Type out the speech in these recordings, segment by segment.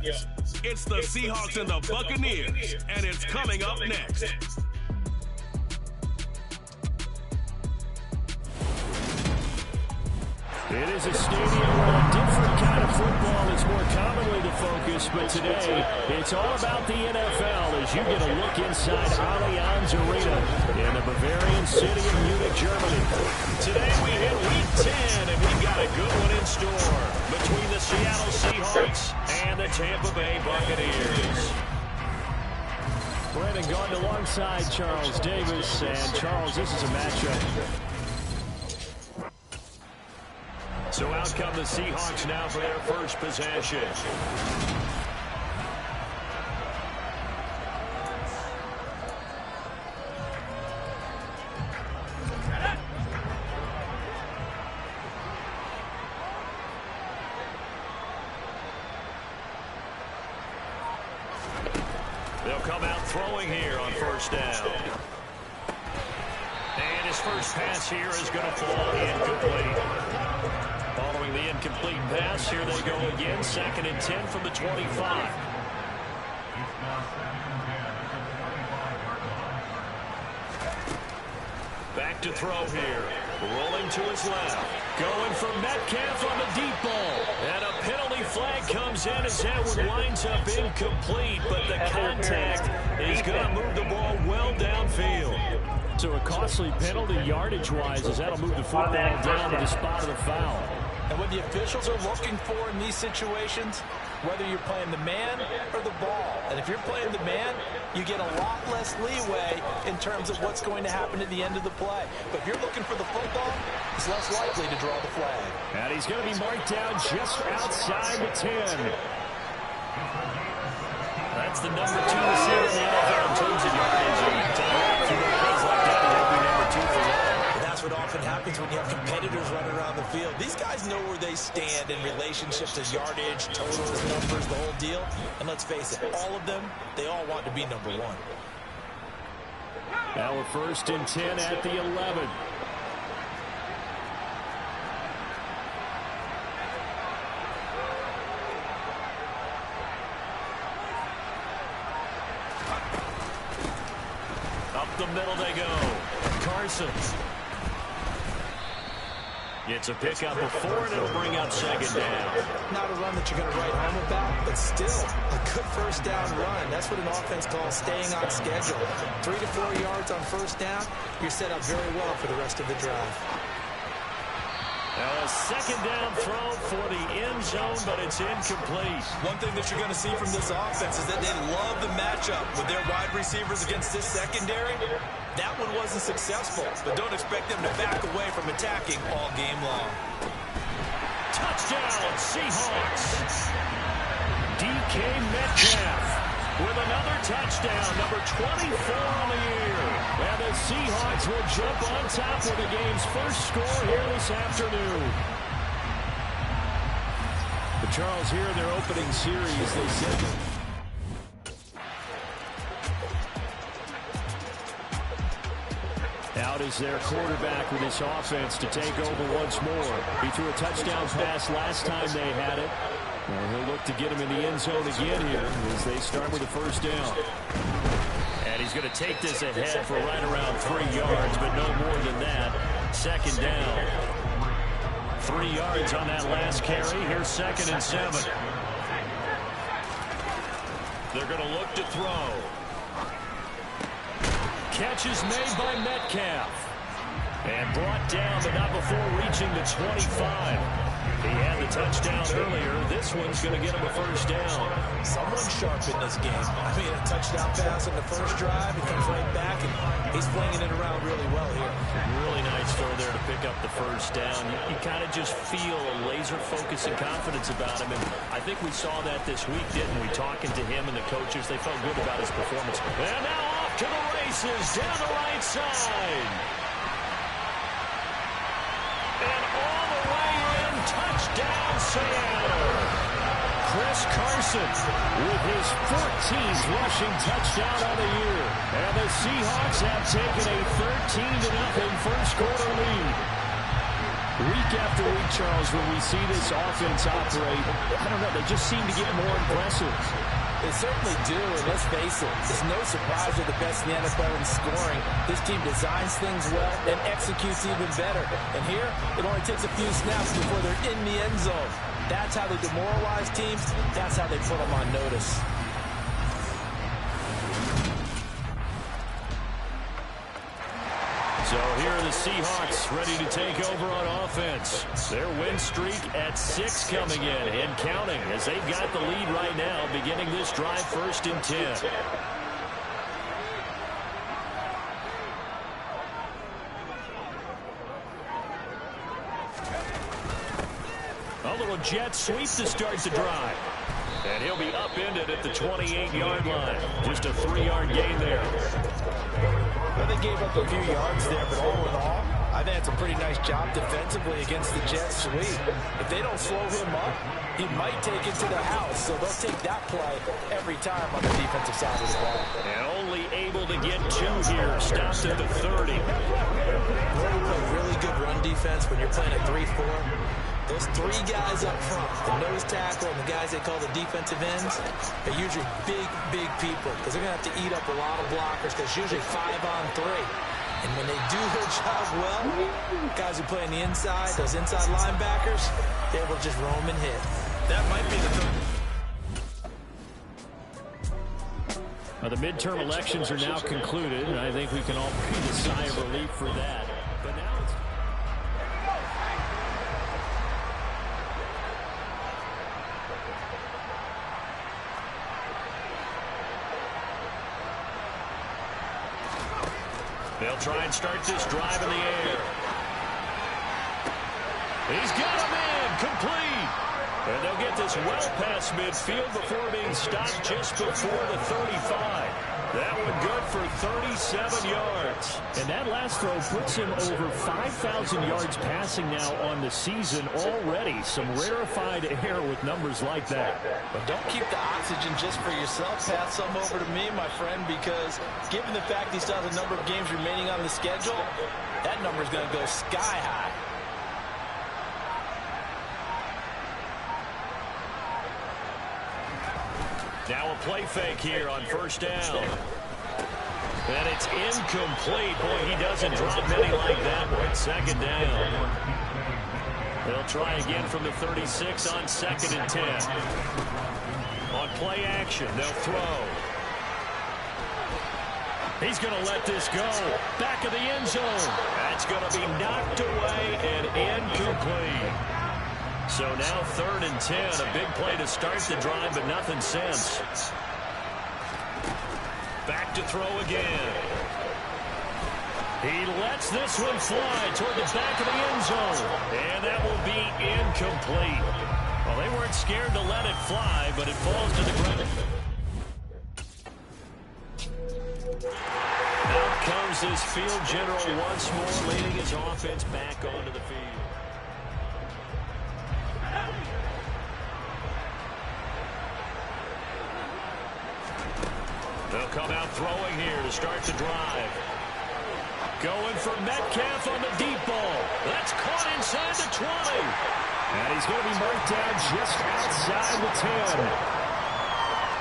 It's the Seahawks and the Buccaneers, and it's coming up next. It is a stadium where a different kind of football is more commonly the focus, but today it's all about the NFL as you get a look inside Allianz Arena in the Bavarian city of Munich, Germany. Today we hit Week 10, and we've got a good one in store between the Seattle Seahawks and the Tampa Bay Buccaneers. Brandon Gordon alongside Charles Davis, and Charles, this is a matchup. So out come the Seahawks now for their first possession. They'll come out throwing here on first down. And his first pass here is going to fall incomplete. Following the incomplete pass, here they go again. 2nd and 10 from the 25. Back to throw here. Rolling to his left. Going for Metcalf on the deep ball. And a penalty flag comes in as that one winds up incomplete. But the contact is going to move the ball well downfield. So a costly penalty yardage-wise as that'll move the football down to the spot of the foul. And what the officials are looking for in these situations, whether you're playing the man or the ball. And if you're playing the man, you get a lot less leeway in terms of what's going to happen at the end of the play. But if you're looking for the football, it's less likely to draw the flag. And he's going to be marked down just outside the 10. That's the number 2 receiver in the NFL in terms of yardage. And to through plays like that, he'll be number 2 for long. That's what often happens when you have competitors running around the field. These guys know where they stand in relationship to yardage, totals, numbers, the whole deal. And let's face it, all of them, they all want to be number 1. Now we're 1st and 10 at the 11. Up the middle they go. Carson. It's a pickup of 4, and it'll bring up 2nd down. Not a run that you're going to write home about, but still a good first down run. That's what an offense calls staying on schedule. 3 to 4 yards on first down, you're set up very well for the rest of the drive. Now a 2nd down throw for the end zone, but it's incomplete. One thing that you're going to see from this offense is that they love the matchup with their wide receivers against this secondary. That one wasn't successful, but don't expect them to back away from attacking all game long. Touchdown, Seahawks. DK Metcalf with another touchdown, number 24 on the year. And the Seahawks will jump on top with the game's first score here this afternoon. But Charles, here in their opening series, they said out is their quarterback with this offense to take over once more. He threw a touchdown pass last time they had it. And he'll look to get him in the end zone again here as they start with the first down. And he's going to take this ahead for right around 3 yards, but no more than that. 2nd down. 3 yards on that last carry. Here's 2nd and 7. They're going to look to throw. Catch is made by Metcalf. And brought down, but not before reaching the 25. He had the touchdown earlier. This one's going to get him a first down. Someone's sharp in this game. I mean, a touchdown pass on the first drive. He comes right back, and he's flinging it around really well here. Really nice throw there to pick up the first down. You kind of just feel a laser focus and confidence about him. And I think we saw that this week, didn't we? Talking to him and the coaches, they felt good about his performance. And now off to the races down the right side. And all the way in, touchdown Seattle. Chris Carson with his 14th rushing touchdown of the year. And the Seahawks have taken a 13-0 first quarter lead. Week after week, Charles, when we see this offense operate, I don't know, they just seem to get more impressive. They certainly do, and let's face it, it's no surprise they're the best in the NFL in scoring. This team designs things well and executes even better. And here, it only takes a few snaps before they're in the end zone. That's how they demoralize teams. That's how they put them on notice. So here are the Seahawks ready to take over on offense. Their win streak at 6 coming in and counting as they've got the lead right now beginning this drive 1st and 10. A little jet sweep to start the drive. And he'll be upended at the 28-yard line. Just a 3-yard gain there. Well, they gave up a few yards there, but all in all, I think it's a pretty nice job defensively against the jet sweep. If they don't slow him up, he might take it to the house, so they'll take that play every time on the defensive side of the ball. And only able to get 2 here. Stops at the 30. Really good run defense when you're playing a 3-4. Those 3 guys up front, the nose tackle and the guys they call the defensive ends, are usually big people because they're going to have to eat up a lot of blockers because it's usually 5-on-3. And when they do their job well, guys who play on the inside, those inside linebackers, they're able to just roam and hit. That might be the The midterm elections are now concluded, and I think we can all breathe a sigh of relief for that. But now it's... They'll try and start this drive in the air. He's got him in, complete. And they'll get this well past midfield before being stopped just before the 35. That one good for 37 yards. And that last throw puts him over 5,000 yards passing now on the season already. Some rarefied air with numbers like that. But don't keep the oxygen just for yourself. Pass some over to me, my friend, because given the fact he still has a number of games remaining on the schedule, that number is going to go sky high. Now a play fake here on 1st down. And it's incomplete. Boy, he doesn't drop many like that one. 2nd down. They'll try again from the 36 on 2nd and 10. On play action, they'll throw. He's going to let this go. Back of the end zone. That's going to be knocked away and incomplete. So now 3rd and 10, a big play to start the drive, but nothing since. Back to throw again. He lets this one fly toward the back of the end zone. And that will be incomplete. Well, they weren't scared to let it fly, but it falls to the ground. Out comes this field general once more, leading his offense back onto the field. They'll come out throwing here to start the drive. Going for Metcalf on the deep ball. That's caught inside the 20. And he's going to be marked down just outside the 10.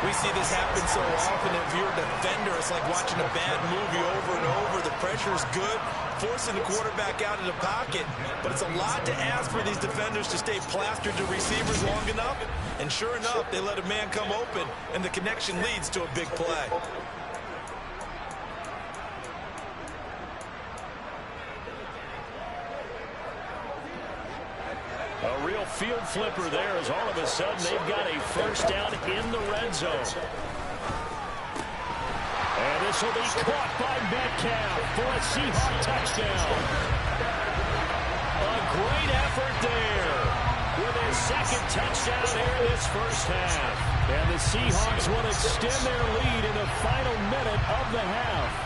We see this happen so often. If you're a defender, it's like watching a bad movie over and over. The pressure is good, forcing the quarterback out of the pocket. But it's a lot to ask for these defenders to stay plastered to receivers long enough. And sure enough, they let a man come open, and the connection leads to a big play. A real field flipper there as all of a sudden they've got a 1st down in the red zone. And this will be caught by Metcalf for a Seahawk touchdown. A great effort there with his 2nd touchdown here in this 1st half. And the Seahawks will extend their lead in the final minute of the half.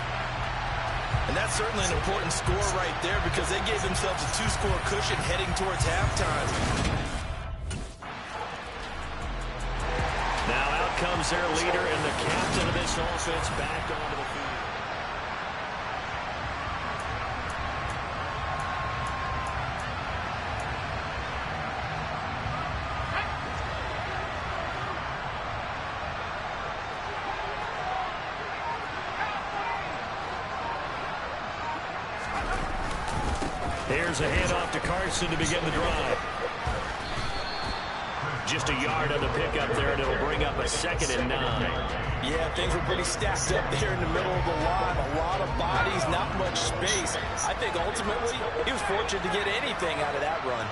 And that's certainly an important score right there because they gave themselves a 2-score cushion heading towards halftime. Now out comes their leader and the captain of this offense back onto the field. Here's a handoff to Carson to begin the drive. Just a yard on the pickup there, and it'll bring up a 2nd and 9. Yeah, things were pretty stacked up there in the middle of the line. A lot of bodies, not much space. I think ultimately he was fortunate to get anything out of that run.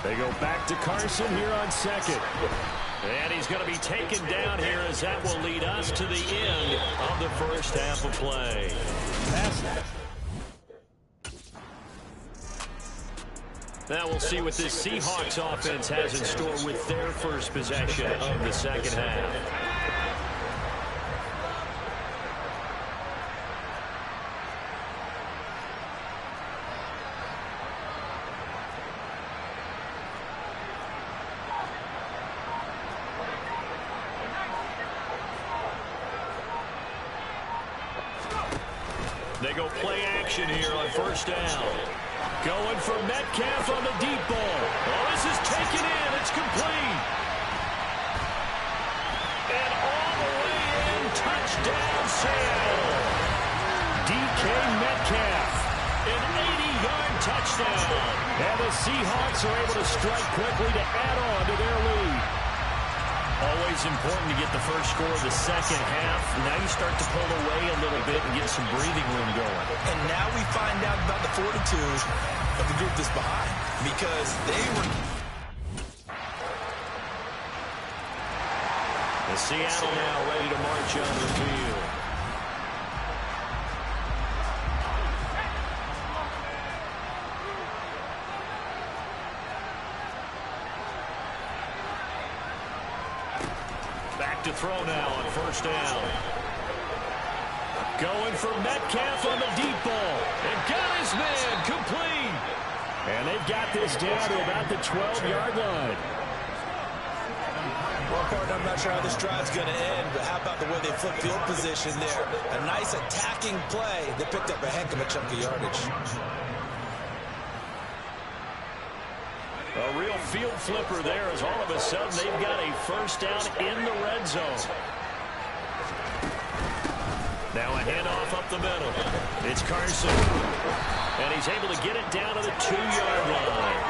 They go back to Carson here on 2nd. And he's going to be taken down here as that will lead us to the end of the first half of play. Pass that. Now we'll see what this Seahawks offense has in store with their first possession of the second half. They go play action here on first down. Going for Metcalf on the deep ball. Oh, this is taken in. It's complete. And all the way in, touchdown Seattle. DK Metcalf, an 80-yard touchdown. And the Seahawks are able to strike quickly to add on to their lead. Always important to get the first score of the second half. Now you start to pull away a little bit and get some breathing room going. And now we find out about the fortitude of the group that's behind, because they were... The Seattle now ready to march onto the field. Back to throw now on first down. Going for Metcalf on the deep ball. And got his man complete. And they've got this down to about the 12-yard line. Well, partner, I'm not sure how this drive's going to end, but how about the way they flip field position there? A nice attacking play that picked up a heck of a chunk of yardage. A real field flipper there, as all of a sudden they've got a first down in the red zone. Now a handoff up the middle. It's Carson. And he's able to get it down to the 2-yard line.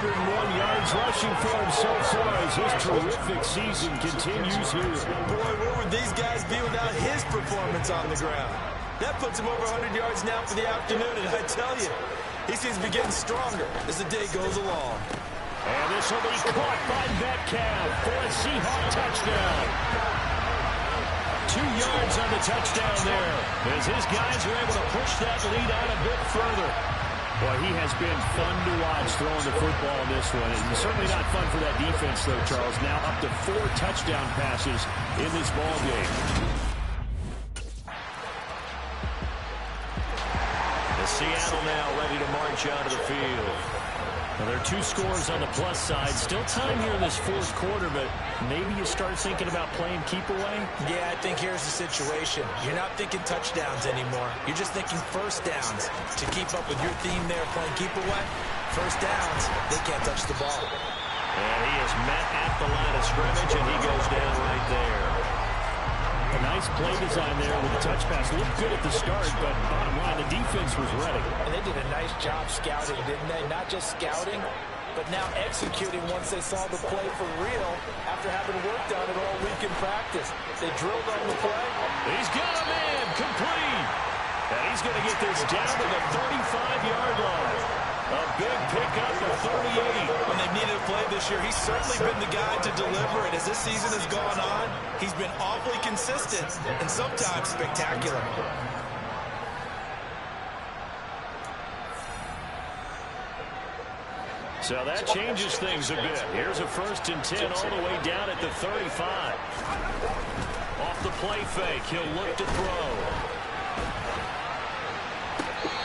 101 yards rushing for him so far as his terrific season continues here. Boy, where would these guys be without his performance on the ground? That puts him over 100 yards now for the afternoon, and I tell you, he seems to be getting stronger as the day goes along. And this will be caught by Metcalf for a Seahawk touchdown. 2 yards on the touchdown there, as his guys are able to push that lead out a bit further. Boy, he has been fun to watch throwing the football in this one. And certainly not fun for that defense, though, Charles. Now up to 4 touchdown passes in this ball game. The Seattle now ready to march out of the field. Well, there are 2 scores on the plus side. Still time here in this fourth quarter, but maybe you start thinking about playing keep away? Yeah, I think here's the situation. You're not thinking touchdowns anymore. You're just thinking first downs. To keep up with your theme there, playing keep away, first downs, they can't touch the ball. And he is met at the line of scrimmage, and he goes down right there. A nice play design there with the touch pass. Looked good at the start, but bottom line, the defense was ready. And they did a nice job scouting, didn't they? Not just scouting, but now executing once they saw the play for real after having worked on it all week in practice. They drilled on the play. He's got a man complete. And he's going to get this down to the 35-yard line. A big pickup of 38. When they've needed a play this year, he's certainly been the guy to deliver it. As this season has gone on, he's been awfully consistent and sometimes spectacular. So that changes things a bit. Here's a 1st and 10 all the way down at the 35. Off the play fake, he'll look to throw.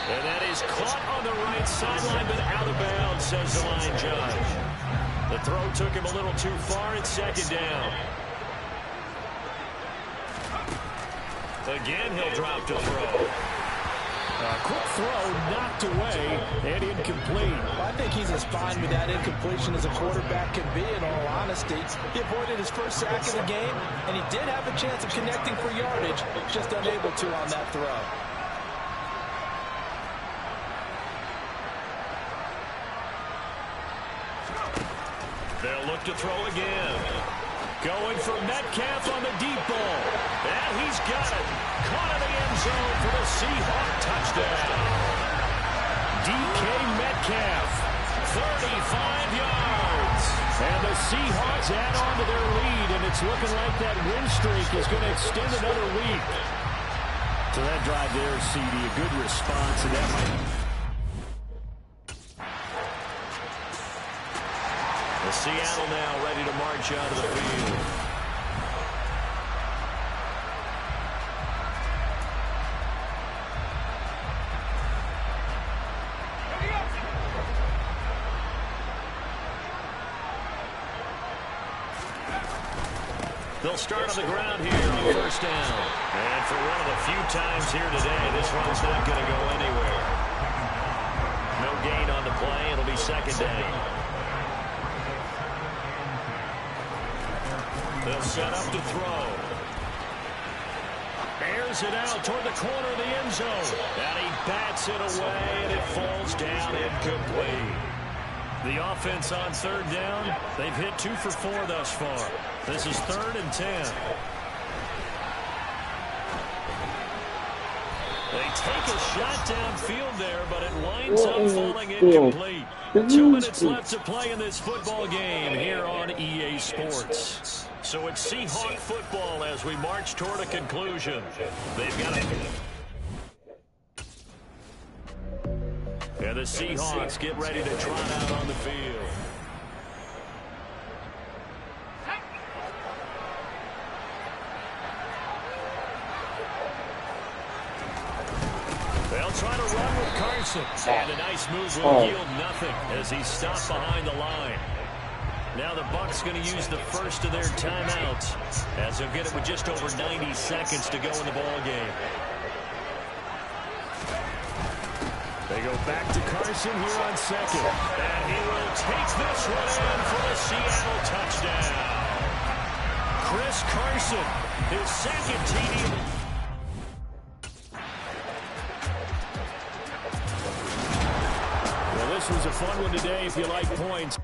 And that is caught on the right sideline, but out of bounds, says the line judge. The throw took him a little too far. It's 2nd down. Again, he'll drop to throw. A quick throw knocked away and incomplete. I think he's as fine with that incompletion as a quarterback can be, in all honesty. He avoided his first sack of the game, and he did have a chance of connecting for yardage, just unable to on that throw. to throw again. Going for Metcalf on the deep ball. And he's got it. Caught in the end zone for the Seahawk touchdown. DK Metcalf, 35 yards. And the Seahawks add on to their lead, and it's looking like that win streak is going to extend another week. So that drive there, CD, a good response, and that might... Seattle now ready to march out of the field. They'll start on the ground here on first down. And for one of the few times here today, this one's not going to go anywhere. No gain on the play. It'll be second down. They'll set up to throw. Airs it out toward the corner of the end zone. And he bats it away, and it falls down incomplete. The offense on third down, they've hit 2 for 4 thus far. This is 3rd and 10. They take a shot downfield there, but it winds up falling incomplete. 2 minutes left to play in this football game here on EA Sports. So it's Seahawk football as we march toward a conclusion. They've got it. And the Seahawks get ready to trot out on the field. They'll try to run with Carson. And a nice move will yield nothing as he's stopped behind the line. Now the Bucs going to use the first of their timeouts as they'll get it with just over 90 seconds to go in the ball game. They go back to Carson here on second. And he will take this one in for a Seattle touchdown. Chris Carson, his second TD. Well, this was a fun one today if you like points.